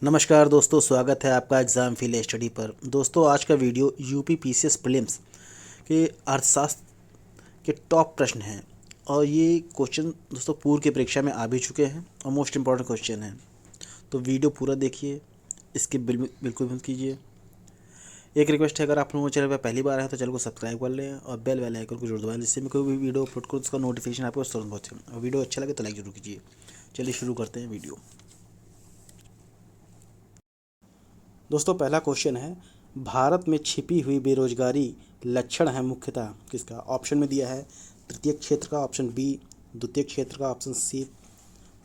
नमस्कार दोस्तों, स्वागत है आपका एग्ज़ाम फील स्टडी पर। दोस्तों, आज का वीडियो यूपी पीसीएस प्रीलिम्स के अर्थशास्त्र के टॉप प्रश्न हैं और ये क्वेश्चन दोस्तों पूर्व की परीक्षा में आ भी चुके हैं और मोस्ट इम्पॉर्टेंट क्वेश्चन हैं। तो वीडियो पूरा देखिए, इसके बिल्कुल भी मत कीजिए। एक रिक्वेस्ट है, अगर आप लोगों को चैनल पर पहली बार है तो चैनल को सब्सक्राइब कर लें और बेल आइकन को जरूर दबाएं, जिससे मैं कोई भी वीडियो अपलोड करूँ उसका नोटिफिकेशन आपको तुरंत पहुँचे। और वीडियो अच्छा लगे तो लाइक जरूर कीजिए। चलिए शुरू करते हैं वीडियो। दोस्तों, पहला क्वेश्चन है, भारत में छिपी हुई बेरोजगारी लक्षण है मुख्यतः किसका? ऑप्शन में दिया है तृतीय क्षेत्र का, ऑप्शन बी द्वितीय क्षेत्र का, ऑप्शन सी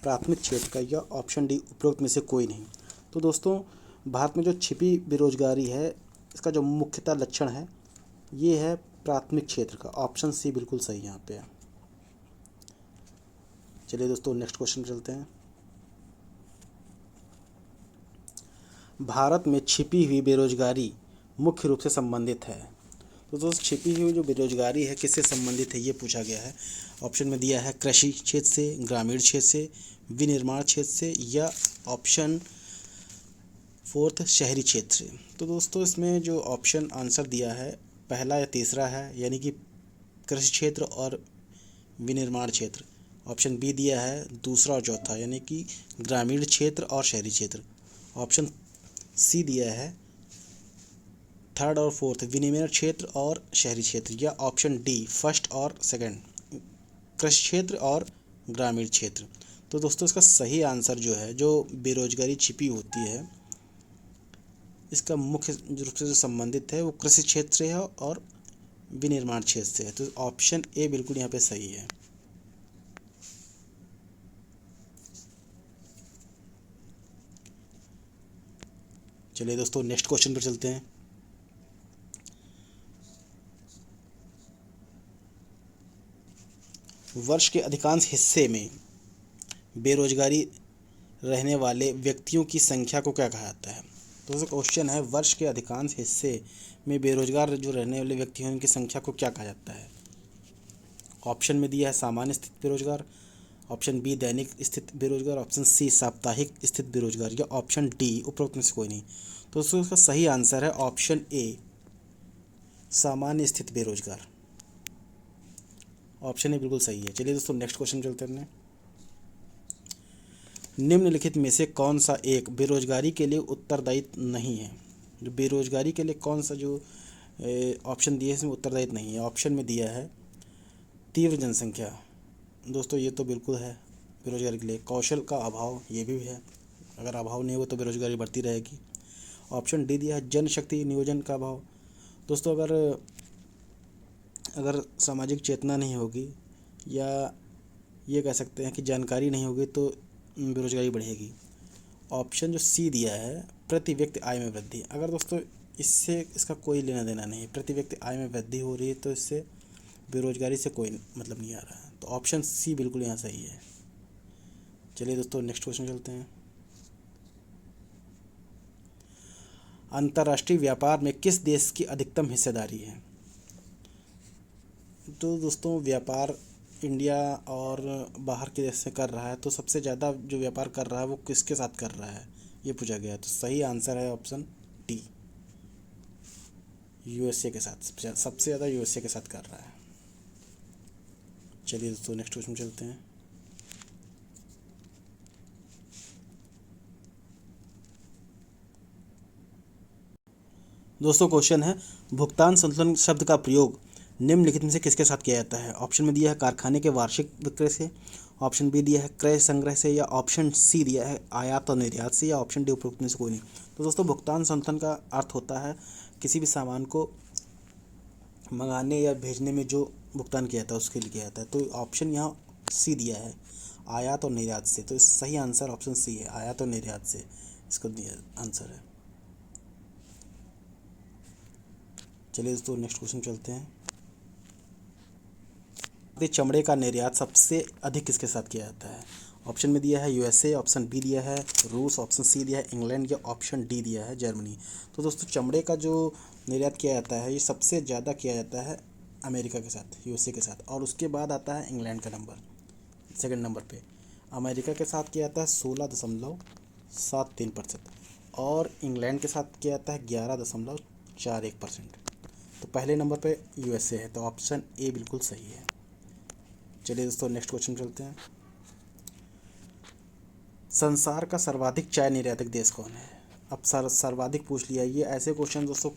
प्राथमिक क्षेत्र का, या ऑप्शन डी उपरोक्त में से कोई नहीं। तो दोस्तों, भारत में जो छिपी बेरोजगारी है इसका जो मुख्यतः लक्षण है ये है प्राथमिक क्षेत्र का। ऑप्शन सी बिल्कुल सही यहाँ पे है। चलिए दोस्तों, नेक्स्ट क्वेश्चन चलते हैं। भारत में छिपी हुई बेरोजगारी मुख्य रूप से संबंधित है। तो दोस्तों, छिपी हुई जो बेरोजगारी है किससे संबंधित है ये पूछा गया है। ऑप्शन में दिया है कृषि क्षेत्र से, ग्रामीण क्षेत्र से, विनिर्माण क्षेत्र से, या ऑप्शन फोर्थ शहरी क्षेत्र से। तो दोस्तों, इसमें जो ऑप्शन आंसर दिया है पहला या तीसरा है, यानी कि कृषि क्षेत्र और विनिर्माण क्षेत्र। ऑप्शन बी दिया है दूसरा और चौथा, यानी कि ग्रामीण क्षेत्र और शहरी क्षेत्र। ऑप्शन सी दिया है थर्ड और फोर्थ, विनिमय क्षेत्र और शहरी क्षेत्र, या ऑप्शन डी फर्स्ट और सेकंड, कृषि क्षेत्र और ग्रामीण क्षेत्र। तो दोस्तों, इसका सही आंसर जो है, जो बेरोजगारी छिपी होती है इसका मुख्य रूप से जो संबंधित है वो कृषि क्षेत्र से है और विनिर्माण क्षेत्र से है। तो ऑप्शन ए बिल्कुल यहाँ पे सही है। चलिए दोस्तों, नेक्स्ट क्वेश्चन पर चलते हैं। वर्ष के अधिकांश हिस्से में बेरोजगारी रहने वाले व्यक्तियों की संख्या को क्या कहा जाता है? तो दोस्तों, क्वेश्चन है, वर्ष के अधिकांश हिस्से में बेरोजगार जो रहने वाले व्यक्ति हैं उनकी संख्या को क्या कहा जाता है? ऑप्शन में दिया है सामान्य स्थित बेरोजगार, ऑप्शन बी दैनिक स्थित बेरोजगार, ऑप्शन सी साप्ताहिक स्थित बेरोजगार, या ऑप्शन डी उपरोक्त में से कोई नहीं। तो दोस्तों, इसका सही आंसर है ऑप्शन ए सामान्य स्थित बेरोजगार। ऑप्शन ए बिल्कुल सही है। चलिए दोस्तों, नेक्स्ट क्वेश्चन चलते हैं। निम्नलिखित में से कौन सा एक बेरोजगारी के लिए उत्तरदायित्व नहीं है? जो बेरोजगारी के लिए कौन सा जो ऑप्शन दिए इसमें उत्तरदायित्व नहीं है? ऑप्शन में दिया है तीव्र जनसंख्या। दोस्तों, ये तो बिल्कुल है बेरोजगारी के लिए। कौशल का अभाव, ये भी है, अगर अभाव नहीं हो तो बेरोजगारी बढ़ती रहेगी। ऑप्शन डी दिया है जनशक्ति नियोजन का अभाव। दोस्तों, अगर सामाजिक चेतना नहीं होगी या ये कह सकते हैं कि जानकारी नहीं होगी तो बेरोजगारी बढ़ेगी। ऑप्शन जो सी दिया है प्रति व्यक्ति आय में वृद्धि। अगर दोस्तों इससे इसका कोई लेना देना नहीं है, प्रति व्यक्ति आय में वृद्धि हो रही है तो इससे बेरोजगारी से कोई मतलब नहीं आ रहा है। तो ऑप्शन सी बिल्कुल यहाँ सही है। चलिए दोस्तों, नेक्स्ट क्वेश्चन चलते हैं। अंतर्राष्ट्रीय व्यापार में किस देश की अधिकतम हिस्सेदारी है? तो दोस्तों, व्यापार इंडिया और बाहर के देश से कर रहा है, तो सबसे ज़्यादा जो व्यापार कर रहा है वो किसके साथ कर रहा है ये पूछा गया है। तो सही आंसर है ऑप्शन डी यूएसए के साथ। सबसे ज़्यादा यूएसए के साथ कर रहा है। चलिए दोस्तों, नेक्स्ट क्वेश्चन चलते हैं। दोस्तों, क्वेश्चन है, भुगतान संतुलन शब्द का प्रयोग निम्नलिखित में से किसके साथ किया जाता है? ऑप्शन में दिया है कारखाने के वार्षिक विक्रय से, ऑप्शन बी दिया है क्रय संग्रह से, या ऑप्शन सी दिया है आयात और निर्यात से, या ऑप्शन डी उपरोक्त में से कोई नहीं। तो दोस्तों, भुगतान संतुलन का अर्थ होता है किसी भी सामान को मंगाने या भेजने में जो भुगतान किया जाता है उसके लिए किया जाता है। तो ऑप्शन यहाँ सी दिया है आयात और निर्यात से। तो सही आंसर ऑप्शन सी है, आयात और निर्यात से इसका आंसर है। चलिए दोस्तों, नेक्स्ट क्वेश्चन चलते हैं। चमड़े का निर्यात सबसे अधिक किसके साथ किया जाता है? ऑप्शन में दिया है यूएसए, ऑप्शन बी दिया है रूस, ऑप्शन सी दिया है इंग्लैंड, या ऑप्शन डी दिया है जर्मनी। तो दोस्तों, चमड़े का जो निर्यात किया जाता है ये सबसे ज़्यादा किया जाता है अमेरिका के साथ, यूएसए के साथ, और उसके बाद आता है इंग्लैंड का नंबर, सेकंड नंबर पे। अमेरिका के साथ किया जाता है 16.73%। और इंग्लैंड के साथ क्या आता है 11.41%। तो पहले नंबर पे यूएसए है, तो ऑप्शन ए बिल्कुल सही है। चलिए दोस्तों नेक्स्ट क्वेश्चन चलते हैं। संसार का सर्वाधिक चाय निर्यातक देश कौन है? अब सर्वाधिक पूछ लिया। ये ऐसे क्वेश्चन दोस्तों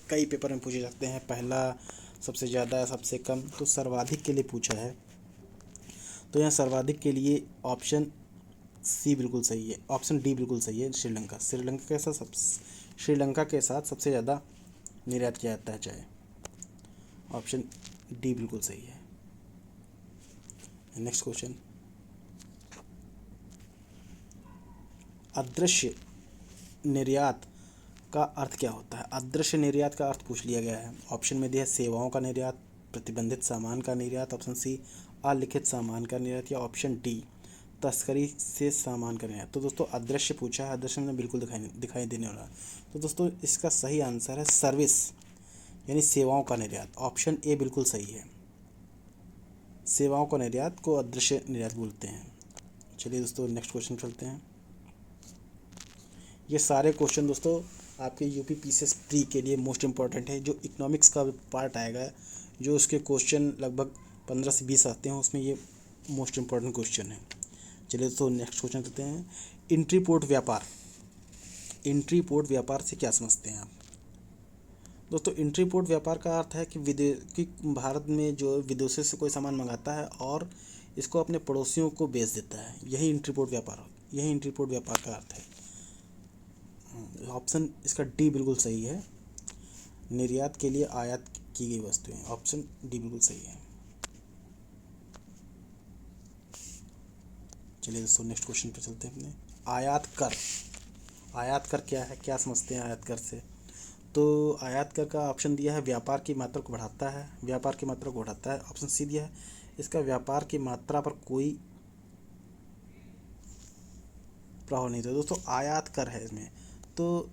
कई पेपर में पूछे जाते हैं, पहला, सबसे ज़्यादा, सबसे कम, तो सर्वाधिक के लिए पूछा है। तो यहाँ सर्वाधिक के लिए ऑप्शन सी बिल्कुल सही है, ऑप्शन डी बिल्कुल सही है, श्रीलंका। श्रीलंका के साथ सबसे ज़्यादा निर्यात किया जाता है चाय। ऑप्शन डी बिल्कुल सही है। नेक्स्ट क्वेश्चन, अदृश्य निर्यात का अर्थ क्या होता है? अदृश्य निर्यात का अर्थ पूछ लिया गया है। ऑप्शन में दिया है सेवाओं का निर्यात, प्रतिबंधित सामान का निर्यात, ऑप्शन सी अलिखित सामान का निर्यात, या ऑप्शन डी तस्करी से सामान का निर्यात। तो दोस्तों अदृश्य पूछा है, अदृश्य में बिल्कुल दिखाई देने वाला। तो दोस्तों इसका सही आंसर है सर्विस, यानी सेवाओं का निर्यात। ऑप्शन ए बिल्कुल सही है, सेवाओं का निर्यात को अदृश्य निर्यात बोलते हैं। चलिए दोस्तों नेक्स्ट क्वेश्चन चलते हैं। ये सारे क्वेश्चन दोस्तों आपके यूपी पीसीएस प्री के लिए मोस्ट इम्पॉर्टेंट है। जो इकोनॉमिक्स का पार्ट आएगा, जो उसके क्वेश्चन लगभग 15 से 20 आते हैं, उसमें ये मोस्ट इम्पॉर्टेंट क्वेश्चन है। चलिए दोस्तों नेक्स्ट क्वेश्चन करते हैं। इंट्री पोर्ट व्यापार, इंट्री पोर्ट व्यापार से क्या समझते हैं आप? दोस्तों इंट्री पोर्ट व्यापार का अर्थ है कि भारत में जो विदेशों से कोई सामान मंगाता है और इसको अपने पड़ोसियों को बेच देता है, यही इंट्री पोर्ट व्यापार का अर्थ है। ऑप्शन इसका डी बिल्कुल सही है, निर्यात के लिए आयात की गई वस्तुएं। ऑप्शन डी बिल्कुल सही है। चलिए दोस्तों नेक्स्ट क्वेश्चन पे चलते हैं अपने। आयात कर, आयात कर क्या है, क्या समझते हैं आयात कर से? तो आयात कर का ऑप्शन दिया है व्यापार की मात्रा को बढ़ाता है, व्यापार की मात्रा को बढ़ाता है। ऑप्शन सी दिया है इसका व्यापार की मात्रा पर कोई प्रभाव नहीं था। दोस्तों आयात कर है इसमें, तो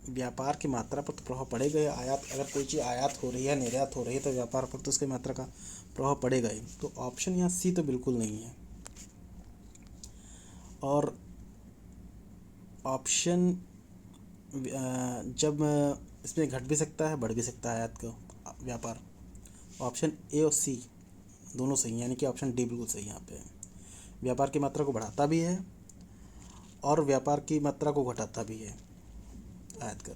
व्यापार की मात्रा पर तो प्रभाव पड़ेगा ही। आयात, अगर कोई चीज़ आयात हो रही है, निर्यात हो रही है, तो व्यापार पर तो उसकी मात्रा का प्रभाव पड़ेगा ही। तो ऑप्शन यहाँ सी तो बिल्कुल नहीं है। और ऑप्शन जब इसमें घट भी सकता है, बढ़ भी सकता है आयात का व्यापार। ऑप्शन ए और सी दोनों सही हैं, यानी कि ऑप्शन डी बिल्कुल सही है। यहाँ पे व्यापार की मात्रा को बढ़ाता भी है और व्यापार की मात्रा को घटाता भी है आयात कर।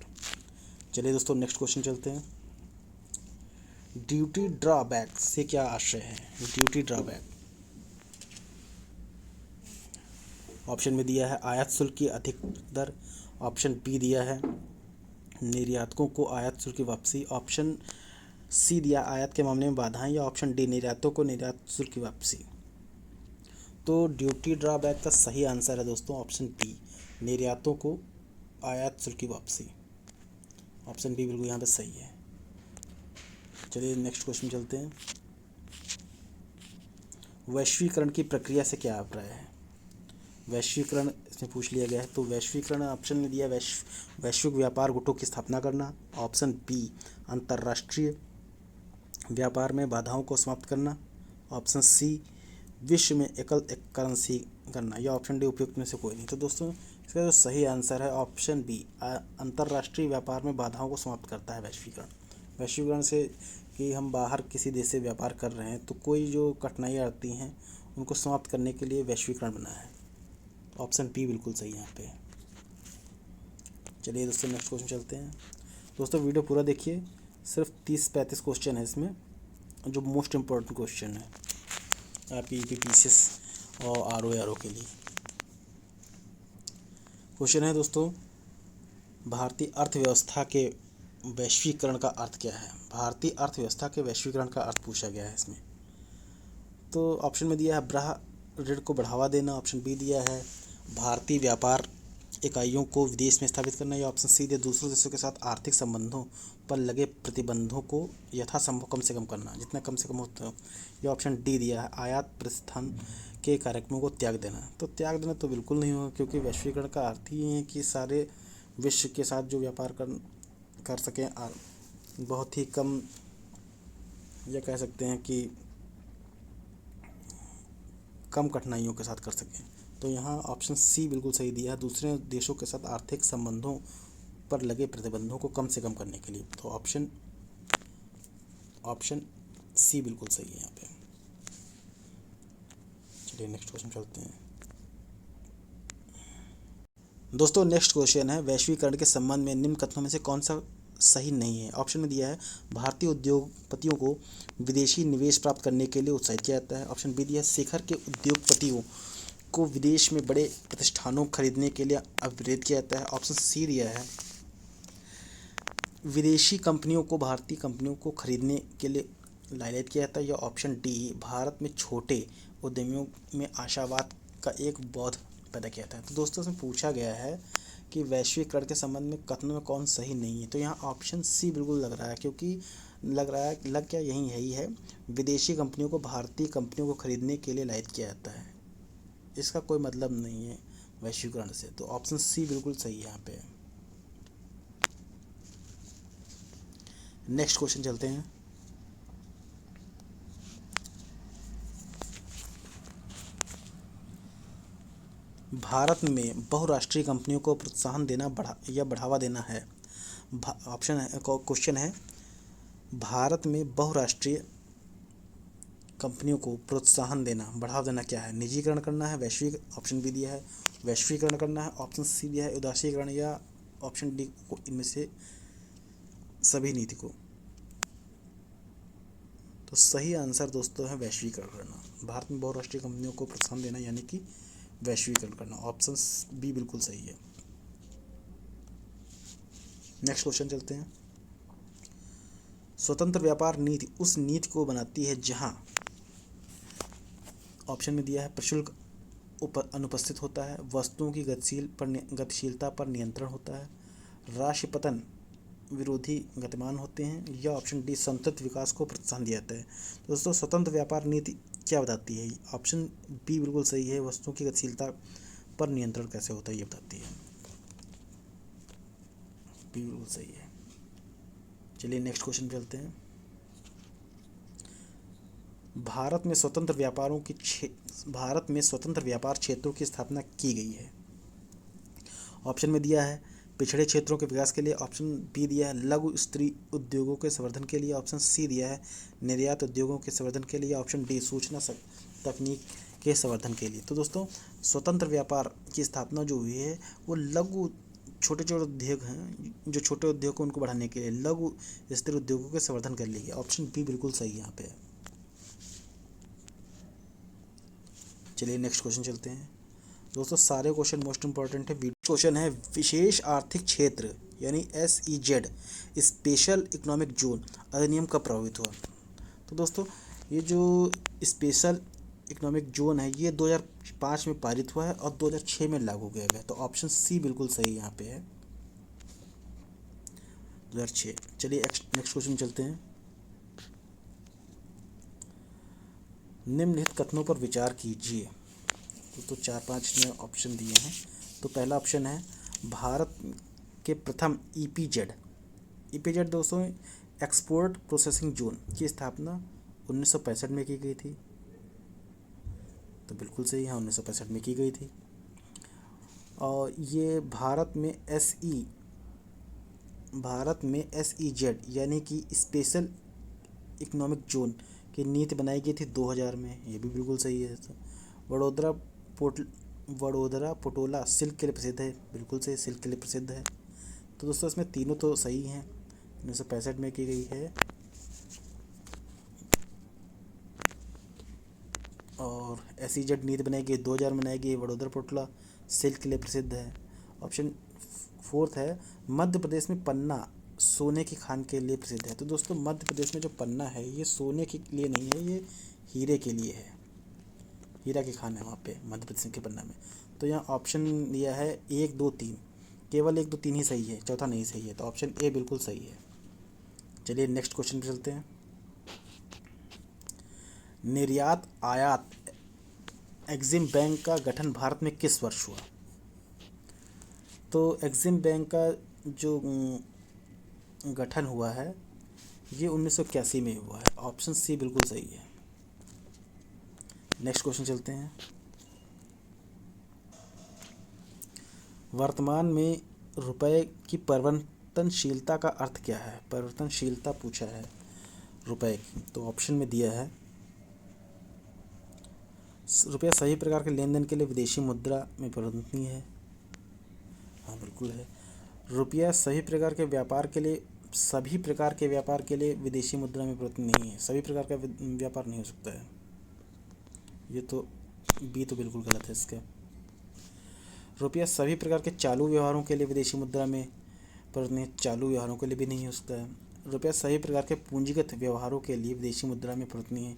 चलिए दोस्तों नेक्स्ट क्वेश्चन चलते हैं। ड्यूटी ड्रॉबैक से क्या आशय है? ड्यूटी ड्रॉबैक, ऑप्शन में दिया है आयात शुल्क की अधिक दर, ऑप्शन बी दिया है निर्यातकों को आयात शुल्क की वापसी, ऑप्शन सी दिया आयात के मामले में बाधाएं, या ऑप्शन डी निर्यातों को निर्यात शुल्क की वापसी। तो ड्यूटी ड्रॉबैक का सही आंसर है दोस्तों ऑप्शन बी, निर्यातों को आयात शुल्क की वापसी। ऑप्शन बी बिल्कुल यहाँ पे सही है। चलिए नेक्स्ट क्वेश्चन चलते हैं। वैश्वीकरण की प्रक्रिया से क्या अभिप्राय है? वैश्वीकरण इसमें पूछ लिया गया है। तो वैश्वीकरण ऑप्शन में दिया वैश्विक व्यापार गुटों की स्थापना करना, ऑप्शन बी अंतर्राष्ट्रीय व्यापार में बाधाओं को समाप्त करना, ऑप्शन सी विश्व में एकल एक करेंसी करना, या ऑप्शन डी उपयुक्त में से कोई नहीं। तो दोस्तों इसका जो सही आंसर है ऑप्शन बी, अंतर्राष्ट्रीय व्यापार में बाधाओं को समाप्त करता है वैश्वीकरण। वैश्वीकरण से कि हम बाहर किसी देश से व्यापार कर रहे हैं तो कोई जो कठिनाइयाँ आती हैं उनको समाप्त करने के लिए वैश्वीकरण बना है। ऑप्शन बी बिल्कुल सही है यहाँ पे। चलिए दोस्तों नेक्स्ट क्वेश्चन चलते हैं। दोस्तों वीडियो पूरा देखिए, सिर्फ 30-35 क्वेश्चन है इसमें, जो मोस्ट इम्पोर्टेंट क्वेश्चन है आपकी यूपीपीसीएस और आरओ के लिए। क्वेश्चन है दोस्तों, भारतीय अर्थव्यवस्था के वैश्वीकरण का अर्थ क्या है? भारतीय अर्थव्यवस्था के वैश्वीकरण का अर्थ पूछा गया है इसमें। तो ऑप्शन में दिया है ब्राह ऋण को बढ़ावा देना, ऑप्शन बी दिया है भारतीय व्यापार इकाइयों को विदेश में स्थापित करना, या ऑप्शन सी दिया दूसरे देशों के साथ आर्थिक संबंधों पर लगे प्रतिबंधों को यथासंभव कम से कम करना, जितना कम से कम हो। या ऑप्शन डी दिया है आयात प्रतिष्ठान के कार्यक्रमों को त्याग देना। तो त्याग देना तो बिल्कुल नहीं होगा, क्योंकि वैश्वीकरण का अर्थ ही है कि सारे विश्व के साथ जो व्यापार कर सकें, बहुत ही कम, या कह सकते हैं कि कम कठिनाइयों के साथ कर सकें। तो यहाँ ऑप्शन सी बिल्कुल सही दिया है, दूसरे देशों के साथ आर्थिक संबंधों पर लगे प्रतिबंधों को कम से कम करने के लिए। तो ऑप्शन सी बिल्कुल सही है यहाँ पे। चलिए नेक्स्ट क्वेश्चन चलते हैं दोस्तों। नेक्स्ट क्वेश्चन है, वैश्वीकरण के संबंध में निम्न कथनों में से कौन सा सही नहीं है। ऑप्शन में दिया है, भारतीय उद्योगपतियों को विदेशी निवेश प्राप्त करने के लिए उत्साहित किया जाता है। ऑप्शन बी दिया है, शिखर के उद्योगपतियों को विदेश में बड़े प्रतिष्ठानों को खरीदने के लिए अभिप्रेरित किया जाता है। ऑप्शन सी दिया है, विदेशी कंपनियों को भारतीय कंपनियों को खरीदने के लिए लालच किया जाता है। या ऑप्शन डी, भारत में छोटे उद्यमियों में आशावाद का एक बोध पैदा किया जाता है। तो दोस्तों इसमें पूछा गया है कि वैश्वीकरण के संबंध में कथनों में कौन सही नहीं है। तो यहाँ ऑप्शन सी बिल्कुल लग रहा है, क्योंकि लग क्या यही है, विदेशी कंपनियों को भारतीय कंपनियों को खरीदने के लिए लालच किया जाता है, इसका कोई मतलब नहीं है वैश्वीकरण से। तो ऑप्शन सी बिल्कुल सही है यहाँ पे। नेक्स्ट क्वेश्चन चलते हैं। भारत में बहुराष्ट्रीय कंपनियों को प्रोत्साहन देना बढ़ावा देना है। क्वेश्चन है, भारत में बहुराष्ट्रीय कंपनियों को प्रोत्साहन देना बढ़ावा देना क्या है। निजीकरण करना है, ऑप्शन बी दिया है वैश्वीकरण करना है, ऑप्शन सी दिया है उदासीकरण, या ऑप्शन डी को इनमें से सभी नीति को। तो सही आंसर दोस्तों है वैश्वीकरण करना। भारत में बहुराष्ट्रीय कंपनियों को प्रोत्साहन देना यानी कि वैश्वीकरण करना। ऑप्शन बी बिल्कुल सही है। नेक्स्ट क्वेश्चन चलते हैं। स्वतंत्र व्यापार नीति उस नीति को बनाती है जहां, ऑप्शन में दिया है, प्रशुल्क अनुपस्थित होता है, वस्तुओं की गतिशीलता पर नियंत्रण होता है, राशि पतन विरोधी गतिमान होते हैं, या ऑप्शन डी, संतुलित विकास को प्रोत्साहन दिया जाता है। दोस्तों स्वतंत्र व्यापार नीति क्या बताती है। ऑप्शन बी बिल्कुल सही है, वस्तुओं की गतिशीलता पर नियंत्रण कैसे होता है ये बताती है। बी बिल्कुल सही है। चलिए नेक्स्ट क्वेश्चन चलते हैं। भारत में स्वतंत्र व्यापार क्षेत्रों की स्थापना की गई है। ऑप्शन में दिया है पिछड़े क्षेत्रों के विकास के लिए, ऑप्शन बी दिया है लघु स्त्री उद्योगों के संवर्धन के लिए, ऑप्शन सी दिया है निर्यात उद्योगों के संवर्धन के लिए, ऑप्शन डी सूचना तकनीक के संवर्धन के लिए। तो दोस्तों स्वतंत्र व्यापार की स्थापना जो हुई है वो लघु छोटे उद्योग हैं, जो छोटे उद्योग को उनको बढ़ाने के लिए लघु स्त्री उद्योगों के संवर्धन कर लिए। ऑप्शन बी बिल्कुल सही यहाँ पे। चलिए नेक्स्ट क्वेश्चन चलते हैं दोस्तों। सारे क्वेश्चन मोस्ट इंपॉर्टेंट है। क्वेश्चन है, विशेष आर्थिक क्षेत्र यानी SEZ स्पेशल इकोनॉमिक जोन अधिनियम कब प्रभावित हुआ। तो दोस्तों ये जो स्पेशल इकोनॉमिक जोन है ये 2005 में पारित हुआ है और 2006 में लागू किया गया। तो ऑप्शन सी बिल्कुल सही यहाँ पे है, 2006। चलिए नेक्स्ट क्वेश्चन चलते हैं। निम्नलिखित कथनों पर विचार कीजिए। तो 4-5 ने ऑप्शन दिए हैं। तो पहला ऑप्शन है, भारत के प्रथम EPZ दोस्तों एक्सपोर्ट प्रोसेसिंग जोन की स्थापना 1965 में की गई थी। तो बिल्कुल सही है, 1965 में की गई थी। और ये भारत में SEZ यानी कि स्पेशल इकोनॉमिक जोन की नीति बनाई गई थी 2000 में। ये भी बिल्कुल सही है। वडोदरा पटोला सिल्क के लिए प्रसिद्ध है, बिल्कुल सही, सिल्क के लिए प्रसिद्ध है। तो दोस्तों इसमें तीनों तो सही हैं। 1965 में की गई है और SEZ नीति बनाई गई 2000 में बनाई गई। वडोदरा पटोला सिल्क के लिए प्रसिद्ध है। ऑप्शन 4 है, मध्य प्रदेश में पन्ना सोने की खान के लिए प्रसिद्ध है। तो दोस्तों मध्य प्रदेश में जो पन्ना है ये सोने के लिए नहीं है, ये हीरे के लिए है, हीरा की खान है वहाँ पे मध्य प्रदेश के पन्ना में। तो यहाँ ऑप्शन दिया है 1, 2, 3, केवल 1, 2, 3 ही सही है, चौथा नहीं सही है। तो ऑप्शन ए बिल्कुल सही है। चलिए नेक्स्ट क्वेश्चन पे चलते हैं। निर्यात आयात एग्जिम बैंक का गठन भारत में किस वर्ष हुआ। तो एग्जिम बैंक का जो गठन हुआ है ये 1981 में हुआ है। ऑप्शन सी बिल्कुल सही है। नेक्स्ट क्वेश्चन चलते हैं। वर्तमान में रुपए की परिवर्तनशीलता का अर्थ क्या है? परिवर्तनशीलता पूछा है रुपए की, तो ऑप्शन में दिया है रुपया सभी प्रकार के लेन देन के लिए विदेशी मुद्रा में परिवर्तनीय है। हाँ बिल्कुल है। रुपया सभी प्रकार के व्यापार के लिए विदेशी मुद्रा में परिवर्तनीय नहीं है। सभी प्रकार का व्यापार नहीं हो सकता है। ये तो बी तो बिल्कुल गलत है इसका। रुपया सभी प्रकार के चालू व्यवहारों के लिए विदेशी मुद्रा में परिवर्तनीय, चालू व्यवहारों के लिए भी नहीं हो सकता है। रुपया सभी प्रकार के पूंजीगत व्यवहारों के लिए विदेशी मुद्रा में परिवर्तनीय है,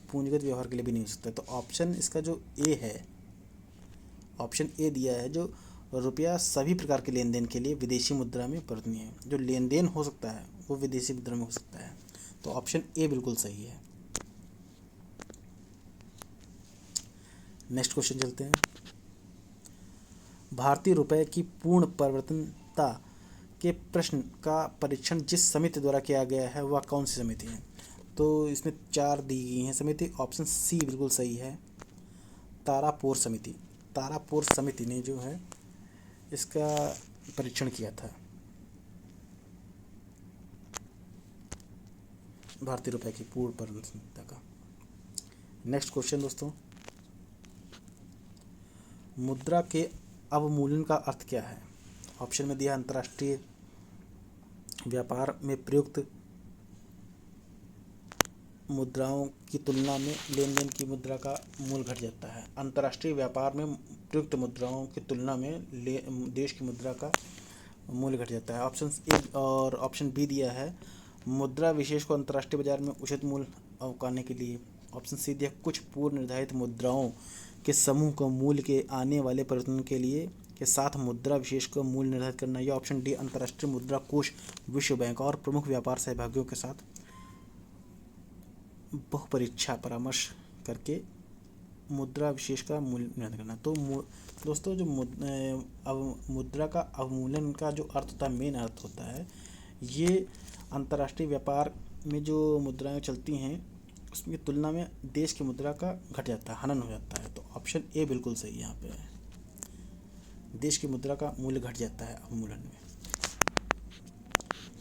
पूंजीगत व्यवहार के लिए भी नहीं हो सकता। तो ऑप्शन इसका जो ए है, ऑप्शन ए दिया है, जो रुपया सभी प्रकार के लेन देन के लिए विदेशी मुद्रा में परिवर्तनीय है। जो लेन देन हो सकता है वो विदेशी मुद्रा में हो सकता है। तो ऑप्शन ए बिल्कुल सही है। नेक्स्ट क्वेश्चन चलते हैं। भारतीय रुपये की पूर्ण परिवर्तनता के प्रश्न का परीक्षण जिस समिति द्वारा किया गया है वह कौन सी समिति है? तो इसमें 4 दी गई हैं समिति। ऑप्शन सी बिल्कुल सही है, तारापोर समिति। तारापोर समिति ने जो है इसका परीक्षण किया था भारतीय रुपये की पूर्ण परिवर्तनता का। नेक्स्ट क्वेश्चन दोस्तों, मुद्रा के अवमूल्यन का अर्थ क्या है? ऑप्शन में दिया अंतर्राष्ट्रीय व्यापार में प्रयुक्त मुद्राओं की तुलना में लेन देन की मुद्रा का मूल्य घट जाता है। अंतर्राष्ट्रीय व्यापार में प्रयुक्त मुद्राओं की तुलना में देश की मुद्रा का मूल्य घट जाता है। ऑप्शन ए और ऑप्शन बी दिया है मुद्रा विशेष को अंतर्राष्ट्रीय बाजार में उचित मूल्य अवकाने के लिए। ऑप्शन सी दिया कुछ पूर्व निर्धारित मुद्राओं के समूह को मूल्य के आने वाले परिवर्तन के लिए के साथ मुद्रा विशेष का मूल्य निर्धारित करना। या ऑप्शन डी अंतर्राष्ट्रीय मुद्रा कोष, विश्व बैंक और प्रमुख व्यापार सहभागियों के साथ बहुपरीक्षा परामर्श करके मुद्रा विशेष का मूल्य निर्धारित करना। तो दोस्तों जो मुद्रा का अवमूल्यन का जो अर्थ होता है, मेन अर्थ होता है, ये अंतर्राष्ट्रीय व्यापार में जो मुद्राएं चलती हैं उसकी तुलना में देश की मुद्रा का घट जाता है, हनन हो जाता है। तो ऑप्शन ए बिल्कुल सही है यहाँ पे, देश की मुद्रा का मूल्य घट जाता है अवमूल्यन में।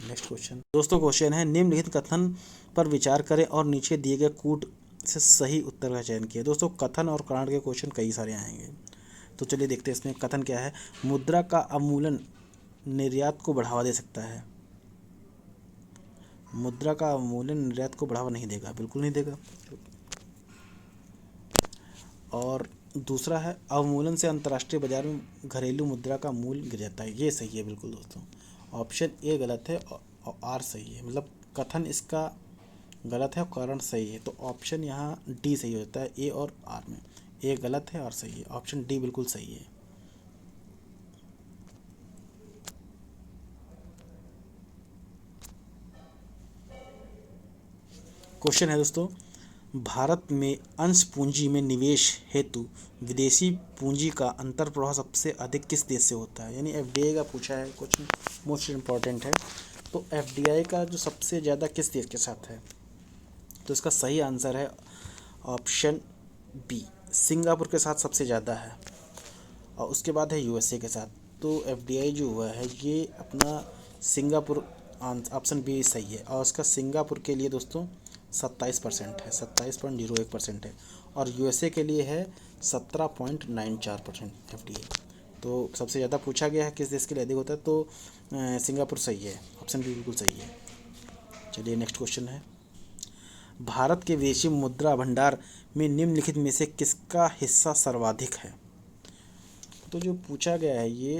नेक्स्ट क्वेश्चन दोस्तों, क्वेश्चन है निम्नलिखित कथन पर विचार करें और नीचे दिए गए कूट से सही उत्तर का चयन किया। दोस्तों कथन और कारण के क्वेश्चन कई सारे आएंगे, तो चलिए देखते हैं इसमें कथन क्या है। मुद्रा का अवमूल्यन निर्यात को बढ़ावा दे सकता है। मुद्रा का अवमूल्यन निर्यात को बढ़ावा नहीं देगा, बिल्कुल नहीं देगा। और दूसरा है अवमूल्यन से अंतर्राष्ट्रीय बाजार में घरेलू मुद्रा का मूल्य गिर जाता है। ये सही है बिल्कुल दोस्तों। ऑप्शन ए गलत है और आर सही है, मतलब कथन इसका गलत है और कारण सही है। तो ऑप्शन यहाँ डी सही हो जाता है, ए और आर में। ए गलत है और सही है, ऑप्शन डी बिल्कुल सही है। क्वेश्चन है दोस्तों, भारत में अंश पूंजी में निवेश हेतु विदेशी पूंजी का अंतर प्रवाह सबसे अधिक किस देश से होता है? यानी एफडीआई का पूछा है क्वेश्चन, मोस्ट इम्पॉर्टेंट है। तो एफडीआई का जो सबसे ज़्यादा किस देश के साथ है? तो इसका सही आंसर है ऑप्शन बी, सिंगापुर के साथ सबसे ज़्यादा है और उसके बाद है यूएसए के साथ। तो एफडीआई जो हुआ है ये अपना सिंगापुर, ऑप्शन बी सही है। और उसका सिंगापुर के लिए दोस्तों 27% है, 27.01% है। और यूएसए के लिए है 17.94% एफडीआई। तो सबसे ज़्यादा पूछा गया है किस देश के लिए अधिक होता है, तो सिंगापुर सही है, ऑप्शन बी बिल्कुल सही है। चलिए नेक्स्ट क्वेश्चन है, भारत के विदेशी मुद्रा भंडार में निम्नलिखित में से किसका हिस्सा सर्वाधिक है? तो जो पूछा गया है ये,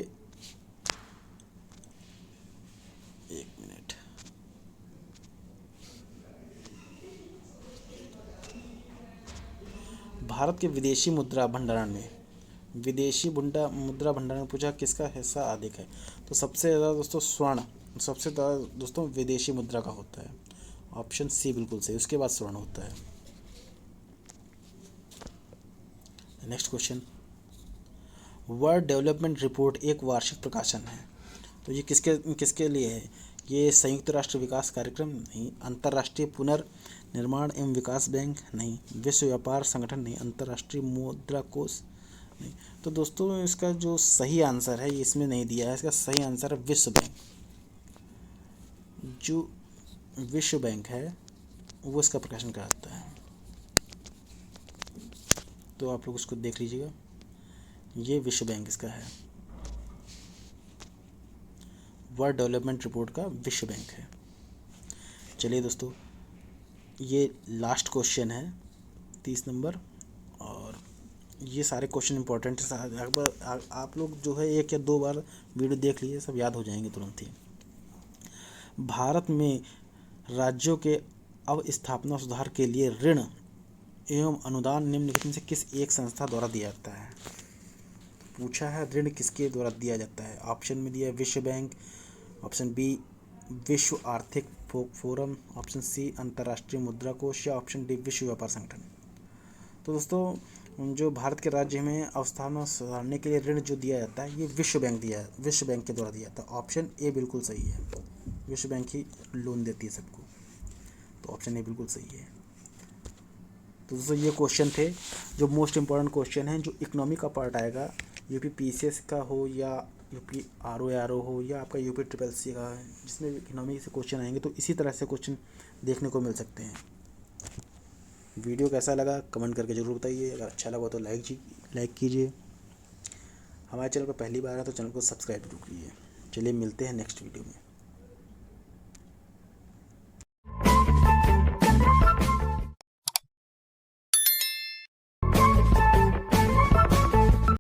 एक मिनट, भारत के विदेशी मुद्रा भंडारण में पूछा किसका हिस्सा अधिक है? तो सबसे ज़्यादा दोस्तों स्वर्ण, सबसे ज़्यादा दोस्तों विदेशी मुद्रा का होता है, ऑप्शन सी बिल्कुल सही, उसके बाद स्वर्ण होता है। Next question, world development report एक वार्षिक प्रकाशन है, तो ये किसके लिए है? ये संयुक्त राष्ट्र विकास कार्यक्रम नहीं, अंतर्राष्ट्रीय पुनर्निर्माण एवं विकास बैंक नहीं, विश्व व्यापार संगठन नहीं, अंतर्राष्ट्रीय मुद्रा कोष नहीं। तो दोस्तों इसका जो सही आंसर है ये इसमें नहीं दिया है, इसका सही आंसर है विश्व बैंक। जो विश्व बैंक है वो इसका प्रकाशन कराता है। तो आप लोग उसको देख लीजिएगा, ये विश्व बैंक इसका है, वर्ल्ड डेवलपमेंट रिपोर्ट का विश्व बैंक है। चलिए दोस्तों, ये लास्ट क्वेश्चन है 30 नंबर, और ये सारे क्वेश्चन इंपॉर्टेंट है। आप लोग जो है 1 या 2 बार वीडियो देख लीजिए, सब याद हो जाएंगे तुरंत ही। भारत में राज्यों के अवस्थापना सुधार के लिए ऋण एवं अनुदान निम्नलिखित में से किस एक संस्था द्वारा दिया जाता है। पूछा है ऋण किसके द्वारा दिया जाता है। ऑप्शन में दिया है विश्व बैंक, ऑप्शन बी विश्व आर्थिक फोरम, ऑप्शन सी अंतर्राष्ट्रीय मुद्रा कोष, या ऑप्शन डी विश्व व्यापार संगठन। तो दोस्तों जो भारत के राज्य में अवस्थापना सुधारने के लिए ऋण जो दिया जाता है ये विश्व बैंक के द्वारा दिया जाता है। ऑप्शन ए बिल्कुल सही है, विश्व बैंक ही लोन देती है सबको, तो ऑप्शन ए बिल्कुल सही है। तो दोस्तों ये क्वेश्चन थे जो मोस्ट इम्पॉर्टेंट क्वेश्चन हैं, जो इकोनॉमी का पार्ट आएगा, यूपी पीसीएस का हो या यूपी आरओ हो या आपका यूपी ट्रिपल सी का है, जिसमें इकोनॉमी से क्वेश्चन आएंगे तो इसी तरह से क्वेश्चन देखने को मिल सकते हैं। वीडियो कैसा लगा कमेंट करके ज़रूर बताइए, अगर अच्छा लगा तो लाइक कीजिए। हमारे चैनल पर पहली बार है तो चैनल को सब्सक्राइब जरूर कीजिए। चलिए मिलते हैं नेक्स्ट वीडियो में।